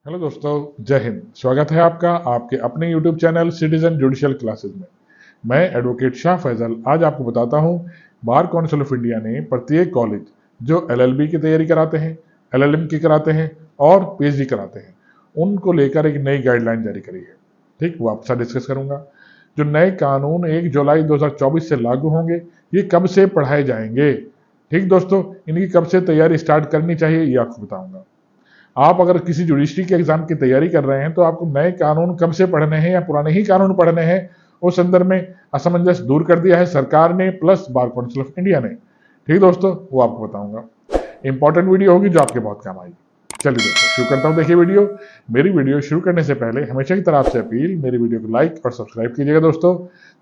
Hello दोस्तों, जय हिंद। स्वागत है आपका आपके अपने YouTube channel citizen judicial classes में। मैं एडवोकेट शाह फैजल आज आपको बताता हूं बार काउंसिल ऑफ इंडिया ने प्रत्येक कॉलेज जो एलएलबी की तैयारी कराते हैं, एलएलएम की कराते हैं और पीएचडी कराते हैं, उनको लेकर एक नई गाइडलाइन जारी करी है। ठीक, वो आपके साथ डिस्कस करूंगा। जो नए कानून 1 जुलाई 2024 से लागू होंगे, ये कब से पढ़ाए जाएंगे। ठीक दोस्तों, इनकी कब से तैयारी स्टार्ट करनी चाहिए ये आपको बताऊंगा। आप अगर किसी जुडिशरी के एग्जाम की तैयारी कर रहे हैं तो आपको नए कानून कब से पढ़ने हैं या पुराने ही कानून पढ़ने हैं, उस संदर्भ में असमंजस दूर कर दिया है सरकार ने plus bar council of India ने। ठीक दोस्तों, वो आपको बताऊंगा। इंपॉर्टेंट वीडियो होगी जो आपके बहुत काम आएगी। चलिए दोस्तों शुरू करता हूं। देखिए वीडियो। मेरी वीडियो शुरू करने से पहले हमेशा की तरह आपसे अपील, मेरी वीडियो को लाइक और सब्सक्राइब कीजिएगा दोस्तों।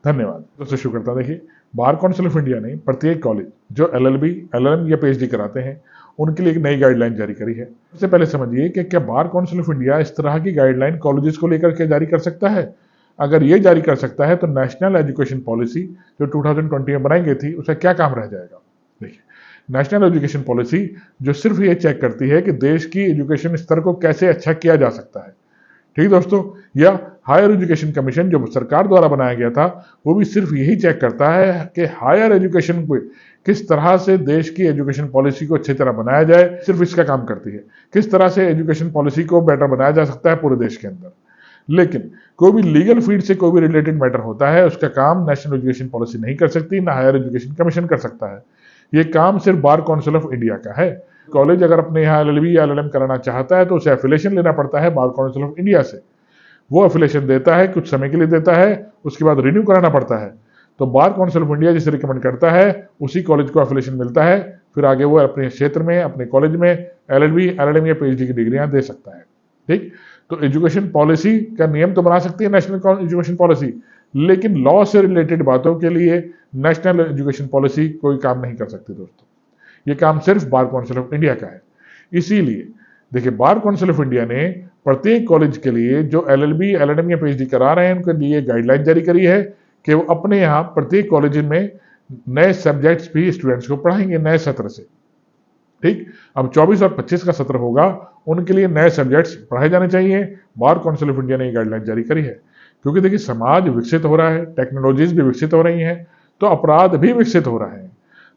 धन्यवाद। दोस्तों शुरू करता हूं। देखिए, बार काउंसिल ऑफ इंडिया ने प्रत्येक कॉलेज जो एलएलबी, एलएलएम या पीएचडी कराते हैं उनके लिए एक नई गाइडलाइन जारी करी है। सबसे पहले समझिए कि क्या बार काउंसिल ऑफ इंडिया इस तरह की गाइडलाइन कॉलेजेस को लेकर के जारी कर सकता है। अगर ये जारी कर सकता है तो नेशनल एजुकेशन पॉलिसी जो 2020 में बनाई गई थी उसका क्या काम रह जाएगा। देखिए, नेशनल एजुकेशन पॉलिसी जो सिर्फ ये चेक करती है कि देश की एजुकेशन स्तर को कैसे अच्छा किया जा सकता है। ठीक दोस्तों, या हायर एजुकेशन कमीशन जो सरकार द्वारा बनाया गया था वो भी सिर्फ यही चेक करता है कि हायर एजुकेशन को किस तरह से देश की एजुकेशन पॉलिसी को अच्छी तरह बनाया जाए। सिर्फ इसका काम करती है किस तरह से एजुकेशन पॉलिसी को बेटर बनाया जा सकता है पूरे देश के अंदर। लेकिन कोई भी लीगल फील्ड से कोई भी रिलेटेड मैटर होता है उसका काम नेशनल एजुकेशन पॉलिसी नहीं कर सकती, ना हायर एजुकेशन कमीशन कर सकता है। ये काम सिर्फ बार काउंसिल ऑफ इंडिया का है। कॉलेज अगर अपने यहाँ एलएलबी या एलएलएम कराना चाहता है तो उसे एफिलिएशन लेना पड़ता है बार काउंसिल ऑफ इंडिया से। वो एफिलिएशन देता है, कुछ समय के लिए देता है, उसके बाद रिन्यू कराना पड़ता है। तो बार काउंसिल ऑफ इंडिया जिसे रिकमेंड करता है उसी कॉलेज को एफिलिएशन मिलता है। फिर आगे वो अपने क्षेत्र में, अपने कॉलेज में एलएलबी, एलएलएम या पीएचडी की डिग्रियां दे सकता है। ठीक, तो एजुकेशन पॉलिसी का नियम तो बना सकती है नेशनल एजुकेशन पॉलिसी, लेकिन लॉ से रिलेटेड बातों के लिए नेशनल एजुकेशन पॉलिसी कोई काम नहीं कर सकती दोस्तों। ये काम सिर्फ बार काउंसिल ऑफ इंडिया का है। इसीलिए देखिए, बार काउंसिल ऑफ इंडिया ने प्रत्येक कॉलेज के लिए जो एलएलबी, एलएलएम या पीएचडी करा रहे हैं उनके लिए गाइडलाइन जारी करी है कि वो अपने यहाँ प्रत्येक कॉलेज में नए सब्जेक्ट्स भी स्टूडेंट्स को पढ़ाएंगे नए सत्र से। ठीक, अब 24 और 25 का सत्र होगा, उनके लिए नए सब्जेक्ट्स पढ़ाए जाने चाहिए। बार काउंसिल ऑफ इंडिया ने ये गाइडलाइन जारी करी है क्योंकि देखिए समाज विकसित हो रहा है, टेक्नोलॉजीज भी विकसित हो रही हैं, तो अपराध भी विकसित हो रहे हैं।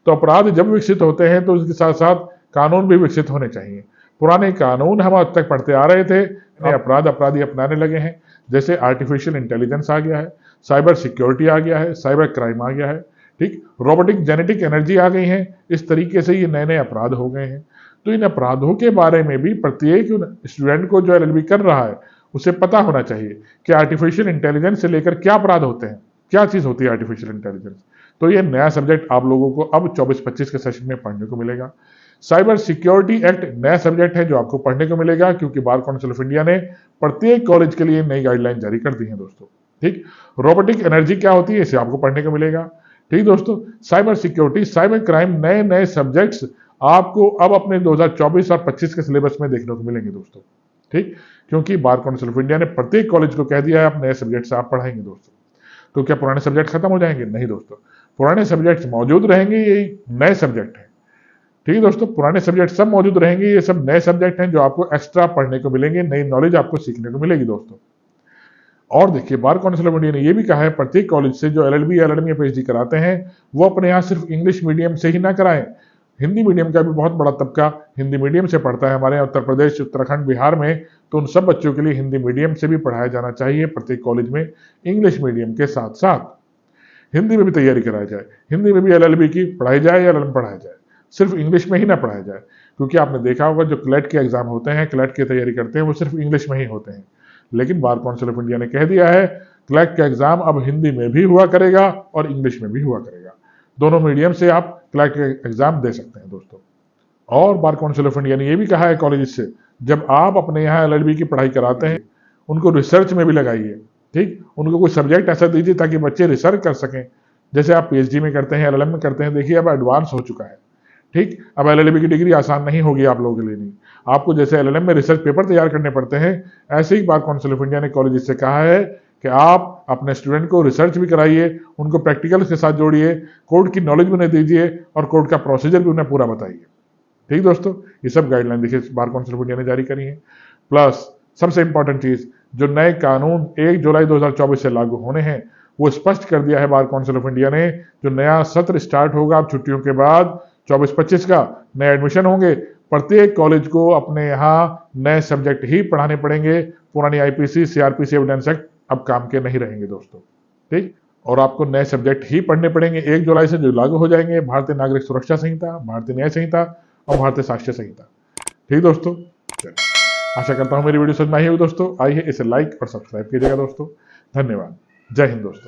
तो अपराध जब विकसित होते हैं तो उसके साथ साथ कानून भी विकसित होने चाहिए। पुराने कानून हम आज तक पढ़ते आ रहे थे, नए अपराधी अपनाने लगे हैं। जैसे आर्टिफिशियल इंटेलिजेंस आ गया है, साइबर सिक्योरिटी आ गया है, साइबर क्राइम आ गया है। ठीक, रोबोटिक जेनेटिक एनर्जी आ गई है। इस तरीके से ये नए नए अपराध हो गए हैं। तो इन अपराधों के बारे में भी प्रत्येक स्टूडेंट को जो एलएलबी कर रहा है उसे पता होना चाहिए कि आर्टिफिशियल इंटेलिजेंस से लेकर क्या अपराध होते हैं, क्या चीज होती है आर्टिफिशियल इंटेलिजेंस। तो ये नया सब्जेक्ट आप लोगों को अब 24-25 के सेशन में पढ़ने को मिलेगा। साइबर सिक्योरिटी एक्ट नया सब्जेक्ट है जो आपको पढ़ने को मिलेगा क्योंकि बार काउंसिल ऑफ इंडिया ने प्रत्येक कॉलेज के लिए नई गाइडलाइन जारी कर दी है दोस्तों। ठीक, रोबोटिक एनर्जी क्या होती है इसे आपको पढ़ने को मिलेगा। ठीक दोस्तों, साइबर सिक्योरिटी, साइबर क्राइम, नए नए सब्जेक्ट्स आपको अब अपने 2024 और 25 के सिलेबस में देखने को मिलेंगे दोस्तों। ठीक, क्योंकि बार काउंसिल ऑफ इंडिया ने प्रत्येक कॉलेज को कह दिया है आप नए सब्जेक्ट्स आप पढ़ाएंगे दोस्तों। तो क्या पुराने सब्जेक्ट खत्म हो जाएंगे? नहीं दोस्तों, पुराने सब्जेक्ट्स मौजूद रहेंगे, यही नए सब्जेक्ट हैं। ठीक है दोस्तों, पुराने सब्जेक्ट सब मौजूद रहेंगे, ये सब नए सब्जेक्ट हैं जो आपको एक्स्ट्रा पढ़ने को मिलेंगे, नई नॉलेज आपको सीखने को मिलेगी दोस्तों। और देखिए, बार काउंसिल ऑफ इंडिया ने यह भी कहा है प्रत्येक कॉलेज से जो एलएलबी, एलएलएम या पीएचडी कराते हैं वो अपने यहाँ सिर्फ इंग्लिश मीडियम से ही ना कराएं। हिंदी मीडियम का भी बहुत बड़ा तबका हिंदी मीडियम से पढ़ता है हमारे यहाँ उत्तर प्रदेश, उत्तराखंड, बिहार में। तो उन सब बच्चों के लिए हिंदी मीडियम से भी पढ़ाया जाना चाहिए प्रत्येक कॉलेज में। इंग्लिश मीडियम के साथ साथ हिंदी में भी तैयारी कराई जाए, हिंदी में भी एलएलबी की पढ़ाई जाए या एलएलएम पढ़ाया जाए, सिर्फ इंग्लिश में ही ना पढ़ाया जाए। क्योंकि आपने देखा होगा जो क्लैट के एग्जाम होते हैं, क्लैट की तैयारी करते हैं वो सिर्फ इंग्लिश में ही होते हैं। लेकिन बार काउंसिल ऑफ इंडिया ने कह दिया है क्लैट का एग्जाम अब हिंदी में भी हुआ करेगा और इंग्लिश में भी हुआ करेगा। दोनों मीडियम से आप क्लैट का एग्जाम दे सकते हैं दोस्तों। और बार काउंसिल ऑफ इंडिया ने यह भी कहा है कॉलेज से जब आप अपने यहाँ एलएलबी की पढ़ाई कराते हैं उनको रिसर्च में भी लगाइए। ठीक, उनको कोई सब्जेक्ट ऐसा दीजिए ताकि बच्चे रिसर्च कर सकें। जैसे आप पीएचडी में करते हैं, एलएलएम में करते हैं, देखिए अब एडवांस हो चुका है। ठीक, अब एलएलबी की डिग्री आसान नहीं होगी आप लोगों के लिए। नहीं, आपको जैसे एलएलएम में रिसर्च पेपर तैयार करने पड़ते हैं, ऐसे ही बार काउंसिल ऑफ इंडिया ने कॉलेज से कहा है कि आप अपने स्टूडेंट को रिसर्च भी कराइए, उनको प्रैक्टिकल के साथ जोड़िए, कोड की नॉलेज भी उन्हें दीजिए और कोड का प्रोसीजर भी उन्हें पूरा बताइए। ठीक दोस्तों, ये सब गाइडलाइन देखिए बार काउंसिल ऑफ इंडिया ने जारी करी है। प्लस सबसे इंपॉर्टेंट चीज, जो नए कानून 1 जुलाई 2024 से लागू होने हैं वो स्पष्ट कर दिया है बार काउंसिल ऑफ इंडिया ने। जो नया सत्र स्टार्ट होगा अब छुट्टियों के बाद 24-25 का, नए एडमिशन होंगे, प्रत्येक कॉलेज को अपने यहाँ नए सब्जेक्ट ही पढ़ाने पड़ेंगे। पुरानी आईपीसी, सीआरपीसी, एविडेंस एक्ट अब काम के नहीं रहेंगे दोस्तों, ठीक। और आपको नए सब्जेक्ट ही पढ़ने पड़ेंगे 1 जुलाई से, जो लागू हो जाएंगे भारतीय नागरिक सुरक्षा संहिता, भारतीय न्याय संहिता और भारतीय साक्ष्य संहिता, ठीक दोस्तों। आशा करता हूं मेरी वीडियो समझ में आई होगी दोस्तों। आइए इसे लाइक और सब्सक्राइब कीजिएगा दोस्तों। धन्यवाद। जय हिंद दोस्तों।